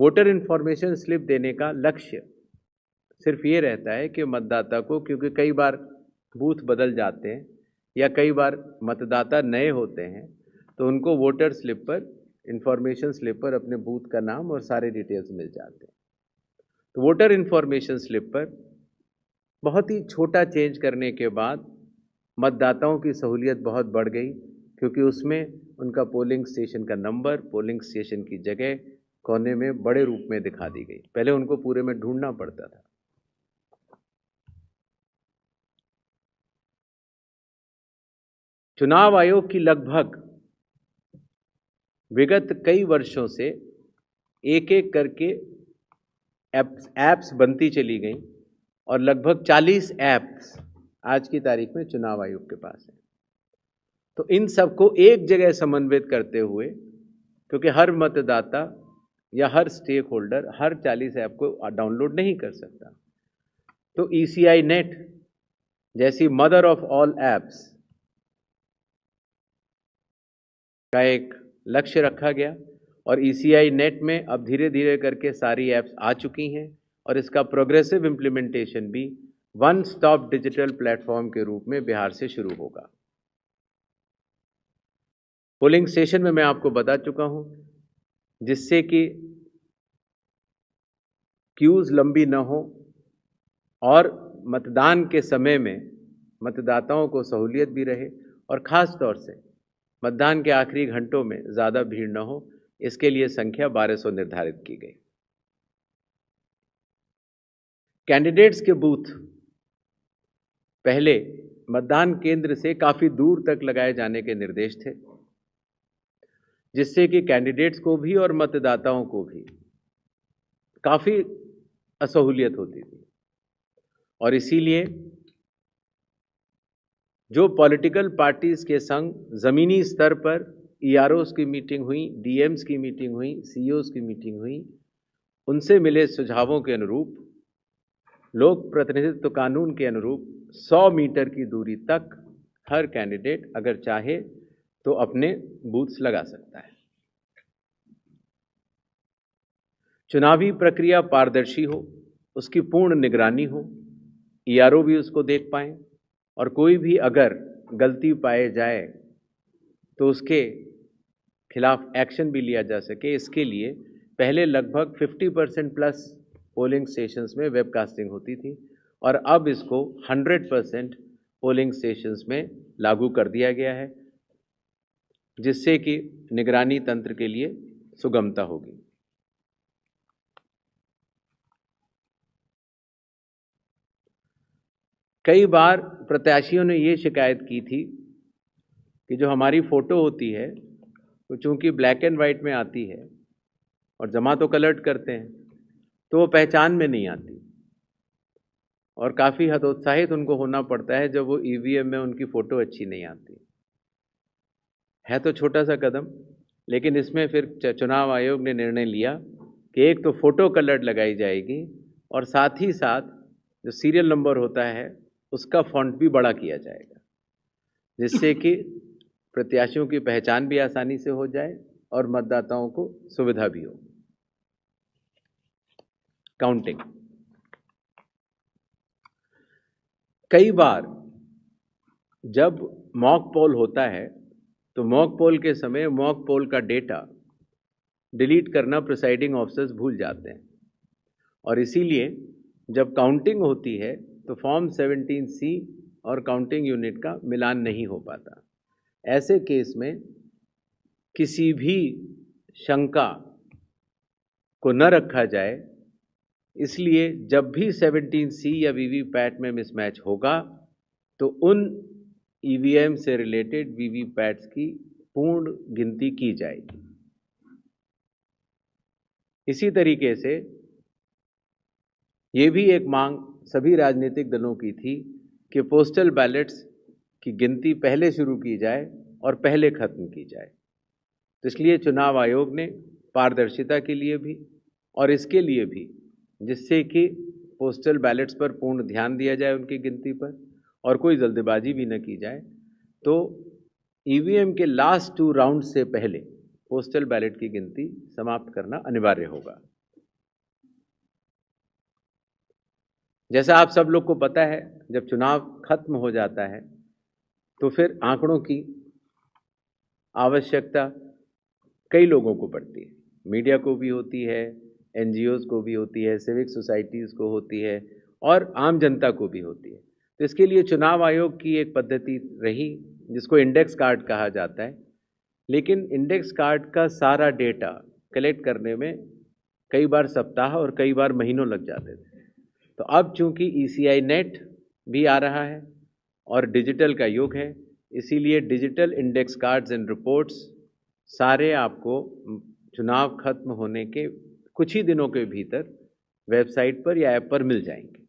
Voter information slip देने का लक्ष्य सिर्फ ये रहता है कि मतदाता को, क्योंकि कई बार बूथ बदल जाते हैं या कई बार मतदाता नए होते हैं, तो उनको वोटर स्लिप पर, इन्फॉर्मेशन स्लिप पर अपने बूथ का नाम और सारे डिटेल्स मिल जाते हैं। तो वोटर इन्फॉर्मेशन स्लिप पर बहुत ही छोटा चेंज करने के बाद मतदाताओं की सहूलियत बहुत बढ़ गई, क्योंकि उसमें उनका पोलिंग स्टेशन का नंबर, पोलिंग स्टेशन की जगह कोने में बड़े रूप में दिखा दी गई। पहले उनको पूरे में ढूंढना पड़ता था। चुनाव आयोग की लगभग विगत कई वर्षों से एक एक करके एप्स बनती चली गई और लगभग 40 एप्स आज की तारीख में चुनाव आयोग के पास है। तो इन सबको एक जगह समन्वित करते हुए, क्योंकि हर मतदाता या हर स्टेक होल्डर हर 40 ऐप को डाउनलोड नहीं कर सकता, तो ECI नेट जैसी मदर ऑफ ऑल एप्स का एक लक्ष्य रखा गया और ECI नेट में अब धीरे धीरे करके सारी ऐप्स आ चुकी हैं और इसका प्रोग्रेसिव इम्प्लीमेंटेशन भी वन स्टॉप डिजिटल प्लेटफॉर्म के रूप में बिहार से शुरू होगा। पोलिंग स्टेशन में मैं आपको बता चुका हूं, जिससे कि क्यूज लंबी न हो और मतदान के समय में मतदाताओं को सहूलियत भी रहे और ख़ास तौर से मतदान के आखिरी घंटों में ज़्यादा भीड़ न हो, इसके लिए संख्या 1200 निर्धारित की गई। कैंडिडेट्स के बूथ पहले मतदान केंद्र से काफ़ी दूर तक लगाए जाने के निर्देश थे, जिससे कि कैंडिडेट्स को भी और मतदाताओं को भी काफ़ी असहूलियत होती थी। और इसीलिए जो पॉलिटिकल पार्टीज़ के संग ज़मीनी स्तर पर EROs की मीटिंग हुई, DMs की मीटिंग हुई, CEOs की मीटिंग हुई, उनसे मिले सुझावों के अनुरूप लोक प्रतिनिधित्व कानून के अनुरूप 100 मीटर की दूरी तक हर कैंडिडेट अगर चाहे तो अपने बूथ्स लगा सकता है। चुनावी प्रक्रिया पारदर्शी हो, उसकी पूर्ण निगरानी हो, ERO भी उसको देख पाएँ और कोई भी अगर गलती पाए जाए तो उसके खिलाफ एक्शन भी लिया जा सके। इसके लिए पहले लगभग 50% प्लस पोलिंग स्टेशंस में वेबकास्टिंग होती थी और अब इसको 100% पोलिंग स्टेशंस में लागू कर दिया गया है, जिससे कि निगरानी तंत्र के लिए सुगमता होगी। कई बार प्रत्याशियों ने ये शिकायत की थी कि जो हमारी फ़ोटो होती है वो चूँकि ब्लैक एंड वाइट में आती है और जमा तो कलर्ड करते हैं, तो वो पहचान में नहीं आती और काफ़ी हतोत्साहित उनको होना पड़ता है जब वो EVM में उनकी फ़ोटो अच्छी नहीं आती है। तो छोटा सा कदम, लेकिन इसमें फिर चुनाव आयोग ने निर्णय लिया कि एक तो फ़ोटो कलर्ड लगाई जाएगी और साथ ही साथ जो सीरियल नंबर होता है उसका फ़ॉन्ट भी बड़ा किया जाएगा, जिससे कि प्रत्याशियों की पहचान भी आसानी से हो जाए और मतदाताओं को सुविधा भी हो। काउंटिंग, कई बार जब मॉक पोल होता है तो मॉक पोल के समय मॉक पोल का डेटा डिलीट करना प्रिसाइडिंग ऑफिसर्स भूल जाते हैं और इसीलिए जब काउंटिंग होती है तो फॉर्म 17C और काउंटिंग यूनिट का मिलान नहीं हो पाता। ऐसे केस में किसी भी शंका को न रखा जाए, इसलिए जब भी 17C या वीवीपैट में मिसमैच होगा तो उन EVM से रिलेटेड वीवीपैट्स की पूर्ण गिनती की जाएगी। इसी तरीके से ये भी एक मांग सभी राजनीतिक दलों की थी कि पोस्टल बैलेट्स की गिनती पहले शुरू की जाए और पहले ख़त्म की जाए। तो इसलिए चुनाव आयोग ने पारदर्शिता के लिए भी और इसके लिए भी, जिससे कि पोस्टल बैलेट्स पर पूर्ण ध्यान दिया जाए उनकी गिनती पर और कोई जल्दबाजी भी न की जाए, तो EVM के लास्ट 2 राउंड से पहले पोस्टल बैलेट की गिनती समाप्त करना अनिवार्य होगा। जैसा आप सब लोग को पता है, जब चुनाव खत्म हो जाता है तो फिर आंकड़ों की आवश्यकता कई लोगों को पड़ती है। मीडिया को भी होती है, एनजीओज़ को भी होती है, सिविक सोसाइटीज़ को होती है और आम जनता को भी होती है। तो इसके लिए चुनाव आयोग की एक पद्धति रही जिसको इंडेक्स कार्ड कहा जाता है। लेकिन इंडेक्स कार्ड का सारा डेटा कलेक्ट करने में कई बार सप्ताह और कई बार महीनों लग जाते थे। तो अब चूंकि ईसीआई नेट भी आ रहा है और डिजिटल का युग है, इसीलिए digital index cards and reports सारे आपको चुनाव खत्म होने के कुछ ही दिनों के भीतर वेबसाइट पर या ऐप पर मिल जाएंगे।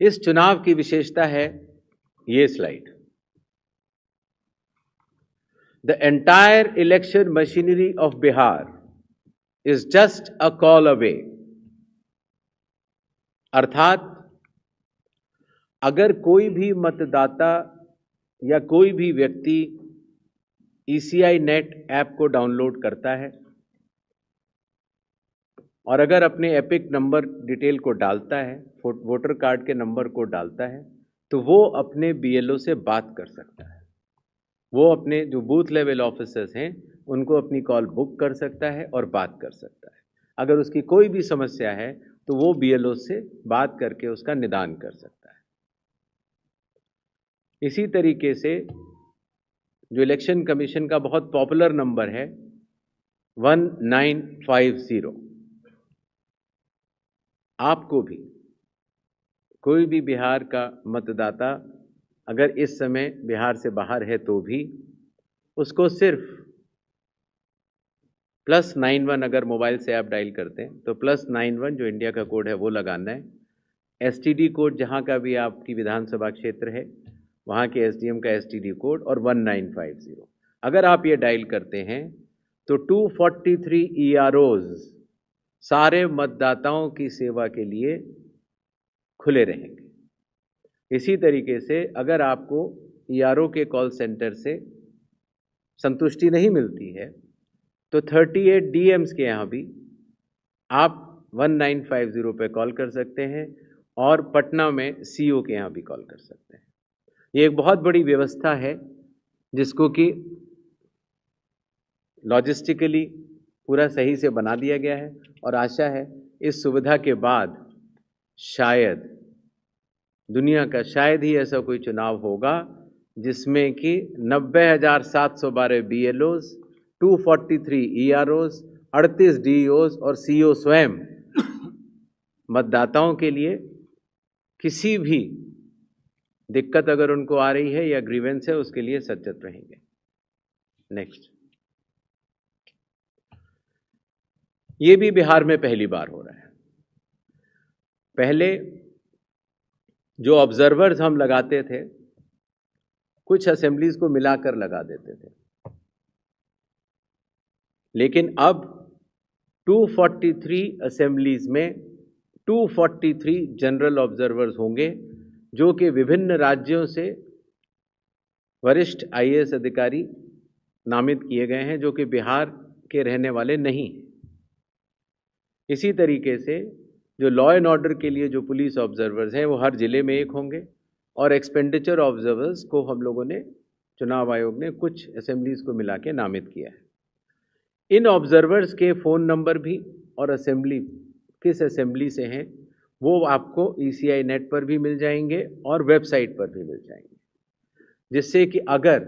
इस चुनाव की विशेषता है ये slide. The entire election machinery of Bihar is just a call away. अर्थात अगर कोई भी मतदाता या कोई भी व्यक्ति ईसीआई नेट ऐप को डाउनलोड करता है और अगर अपने एपिक नंबर डिटेल को डालता है, वोटर कार्ड के नंबर को डालता है, तो वो अपने बीएलओ से बात कर सकता है। वो अपने जो बूथ लेवल ऑफिसर्स हैं उनको अपनी कॉल बुक कर सकता है और बात कर सकता है। अगर उसकी कोई भी समस्या है तो वो बीएलओ से बात करके उसका निदान कर सकता है। इसी तरीके से जो इलेक्शन कमीशन का बहुत पॉपुलर नंबर है 1950, आपको भी कोई भी बिहार का मतदाता अगर इस समय बिहार से बाहर है तो भी उसको सिर्फ +91 अगर मोबाइल से आप डायल करते हैं तो +91 जो इंडिया का कोड है वो लगाना है। एसटीडी कोड जहां का भी आपकी विधानसभा क्षेत्र है वहां के एसडीएम का एसटीडी कोड और 1950 अगर आप ये डायल करते हैं तो 243 ईआरओज सारे मतदाताओं की सेवा के लिए खुले रहेंगे। इसी तरीके से अगर आपको ईआरओ के कॉल सेंटर से संतुष्टि नहीं मिलती है तो 38 डीएम्स के यहाँ भी आप 1950 पे कॉल कर सकते हैं और पटना में सीओ के यहाँ भी कॉल कर सकते हैं। ये एक बहुत बड़ी व्यवस्था है जिसको कि लॉजिस्टिकली पूरा सही से बना दिया गया है और आशा है इस सुविधा के बाद शायद दुनिया का शायद ही ऐसा कोई चुनाव होगा जिसमें कि 90,712 बीएलओज, 243 ईआरओज, 38 डीईओज और सीओ स्वयं मतदाताओं के लिए किसी भी दिक्कत अगर उनको आ रही है या ग्रीवेंस है उसके लिए सचेत रहेंगे। नेक्स्ट, ये भी बिहार में पहली बार हो रहा है। पहले जो ऑब्जर्वर्स हम लगाते थे कुछ असेंबलीज को मिलाकर लगा देते थे, लेकिन अब 243 असेंबलीज में 243 जनरल ऑब्जर्वर्स होंगे जो कि विभिन्न राज्यों से वरिष्ठ आईएएस अधिकारी नामित किए गए हैं जो कि बिहार के रहने वाले नहीं हैं। इसी तरीके से जो लॉ एंड ऑर्डर के लिए जो पुलिस ऑब्जर्वर्स हैं वो हर जिले में एक होंगे और एक्सपेंडिचर ऑब्जर्वर्स को हम लोगों ने चुनाव आयोग ने कुछ असेंबलीज को मिला के नामित किया है। इन ऑब्जर्वर्स के फ़ोन नंबर भी और असेंबली किस असेंबली से हैं वो आपको ईसीआई नेट पर भी मिल जाएंगे और वेबसाइट पर भी मिल जाएंगे, जिससे कि अगर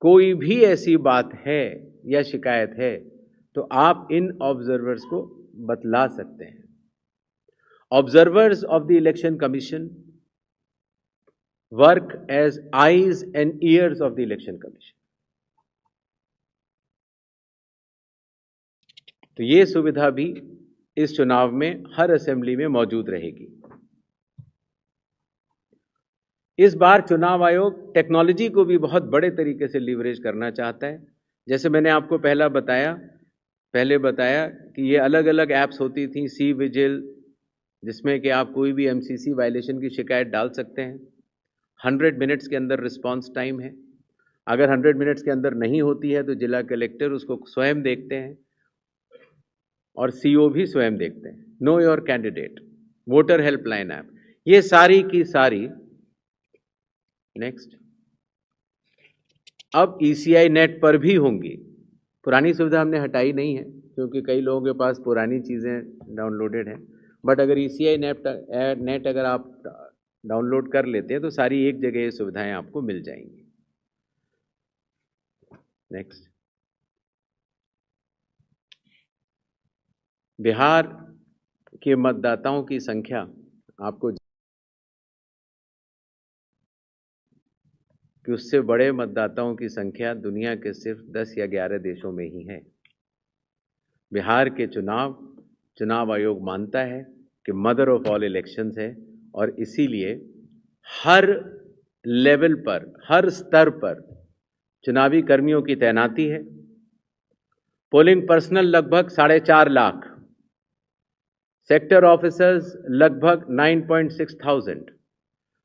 कोई भी ऐसी बात है या शिकायत है तो आप इन ऑब्जर्वर्स को बतला सकते हैं। Observers of the election commission work as eyes and ears of the election commission. तो ये सुविधा भी इस चुनाव में हर असेंबली में मौजूद रहेगी। इस बार चुनाव आयोग टेक्नोलॉजी को भी बहुत बड़े तरीके से लीवरेज करना चाहता है। जैसे मैंने आपको पहले बताया कि ये अलग अलग ऐप्स होती थी, सी विजिल, जिसमें कि आप कोई भी एमसीसी वायलेशन की शिकायत डाल सकते हैं। 100 मिनट्स के अंदर रिस्पांस टाइम है। अगर 100 मिनट्स के अंदर नहीं होती है तो जिला कलेक्टर उसको स्वयं देखते हैं और सीओ भी स्वयं देखते हैं। Know your candidate, voter helpline app, ये सारी की सारी। नेक्स्ट, अब ईसीआई नेट पर भी होंगी। पुरानी सुविधा हमने हटाई नहीं है क्योंकि कई लोगों के पास पुरानी चीज़ें डाउनलोडेड हैं, बट अगर ईसीआई नेट अगर आप डाउनलोड कर लेते हैं तो सारी एक जगह ये सुविधाएं आपको मिल जाएंगी। नेक्स्ट, बिहार के मतदाताओं की संख्या आपको कि उससे बड़े मतदाताओं की संख्या दुनिया के सिर्फ 10 या 11 देशों में ही है। बिहार के चुनाव आयोग मानता है कि मदर ऑफ ऑल इलेक्शंस है और इसीलिए हर लेवल पर, हर स्तर पर चुनावी कर्मियों की तैनाती है। पोलिंग पर्सनल लगभग 4.5 लाख, सेक्टर ऑफिसर्स लगभग 9.6,000,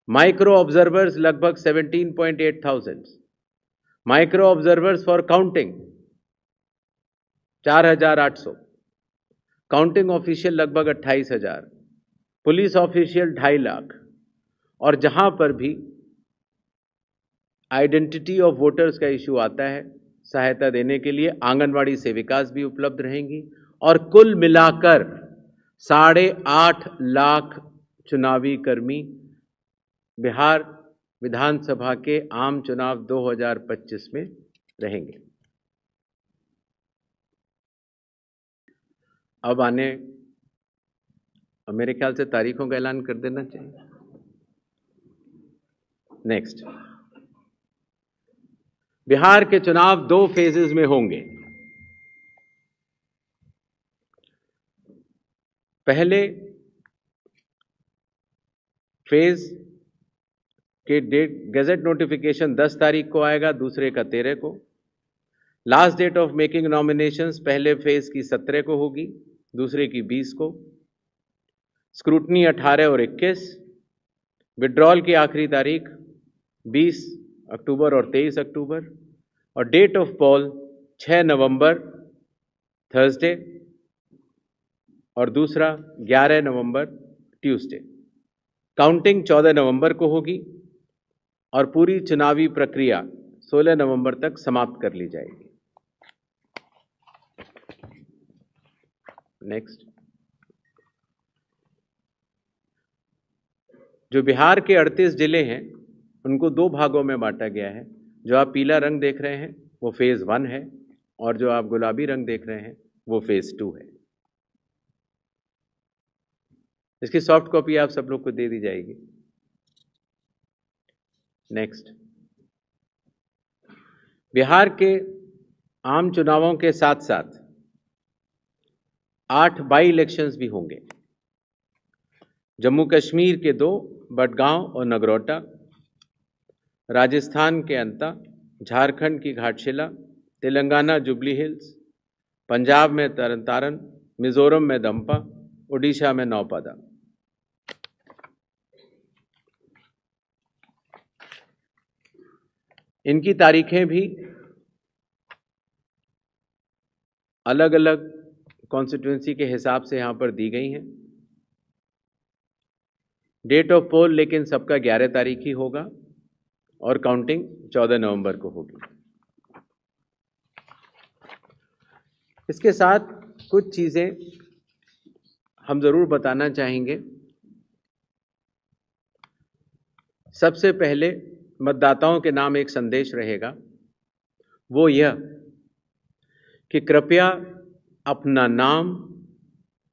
माइक्रो ऑब्जर्वर्स लगभग 17.8,000, micro observers for counting 4,800, counting official लगभग 28,000, पुलिस ऑफिशियल 2.5 लाख, और जहां पर भी आइडेंटिटी ऑफ वोटर्स का इशू आता है, सहायता देने के लिए आंगनवाड़ी सेविकास भी उपलब्ध रहेंगी। और कुल मिलाकर 8.5 लाख चुनावी कर्मी बिहार विधानसभा के आम चुनाव 2025 में रहेंगे। अब मेरे ख्याल से तारीखों का ऐलान कर देना चाहिए। नेक्स्ट, बिहार के चुनाव 2 फेजेस में होंगे। पहले फेज के डेट गैजेट नोटिफिकेशन 10 तारीख को आएगा, दूसरे का 13 को। Last date of making nominations पहले फेज की 17 को होगी, दूसरे की 20 को। स्क्रूटनी 18 और 21। विड्रॉल की आखिरी तारीख 20 अक्टूबर और 23 अक्टूबर। और डेट ऑफ पोल 6 नवंबर थर्सडे और दूसरा 11 नवंबर ट्यूसडे। काउंटिंग 14 नवंबर को होगी और पूरी चुनावी प्रक्रिया 16 नवंबर तक समाप्त कर ली जाएगी। नेक्स्ट, जो बिहार के 38 जिले हैं उनको 2 भागों में बांटा गया है। जो आप पीला रंग देख रहे हैं वो फेज 1 है और जो आप गुलाबी रंग देख रहे हैं वो फेज 2 है। इसकी सॉफ्ट कॉपी आप सब लोग को दे दी जाएगी। नेक्स्ट, बिहार के आम चुनावों के साथ साथ 8 बाई इलेक्शंस भी होंगे। जम्मू कश्मीर के 2, बडगांव और नगरोटा, राजस्थान के अंता, झारखंड की घाटशिला, तेलंगाना जुबली हिल्स, पंजाब में तरनतारन, मिजोरम में दंपा, ओडिशा में नौपादा। इनकी तारीखें भी अलग अलग कॉन्स्टिट्यूंसी के हिसाब से यहां पर दी गई हैं। डेट ऑफ पोल लेकिन सबका 11 तारीख ही होगा और काउंटिंग 14 नवंबर को होगी। इसके साथ कुछ चीजें हम जरूर बताना चाहेंगे। सबसे पहले मतदाताओं के नाम एक संदेश रहेगा, वो यह कि कृपया अपना नाम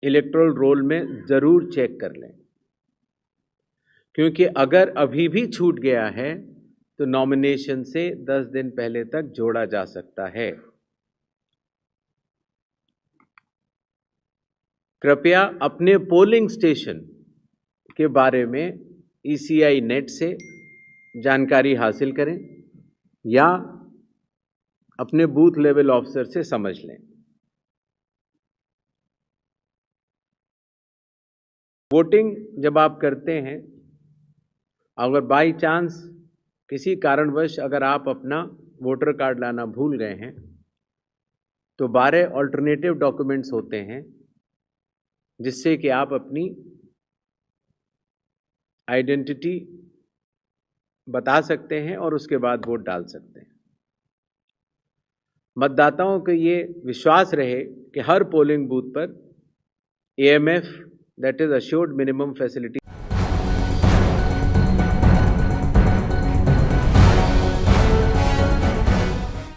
इलेक्टोरल रोल में जरूर चेक कर लें, क्योंकि अगर अभी भी छूट गया है तो नॉमिनेशन से 10 दिन पहले तक जोड़ा जा सकता है। कृपया अपने पोलिंग स्टेशन के बारे में ईसीआई नेट से जानकारी हासिल करें या अपने बूथ लेवल ऑफिसर से समझ लें। वोटिंग जब आप करते हैं, अगर बाई चांस किसी कारणवश अगर आप अपना वोटर कार्ड लाना भूल गए हैं तो 12 ऑल्टरनेटिव डॉक्यूमेंट्स होते हैं जिससे कि आप अपनी आइडेंटिटी बता सकते हैं और उसके बाद वोट डाल सकते हैं। मतदाताओं को ये विश्वास रहे कि हर पोलिंग बूथ पर AMF, that is assured minimum facility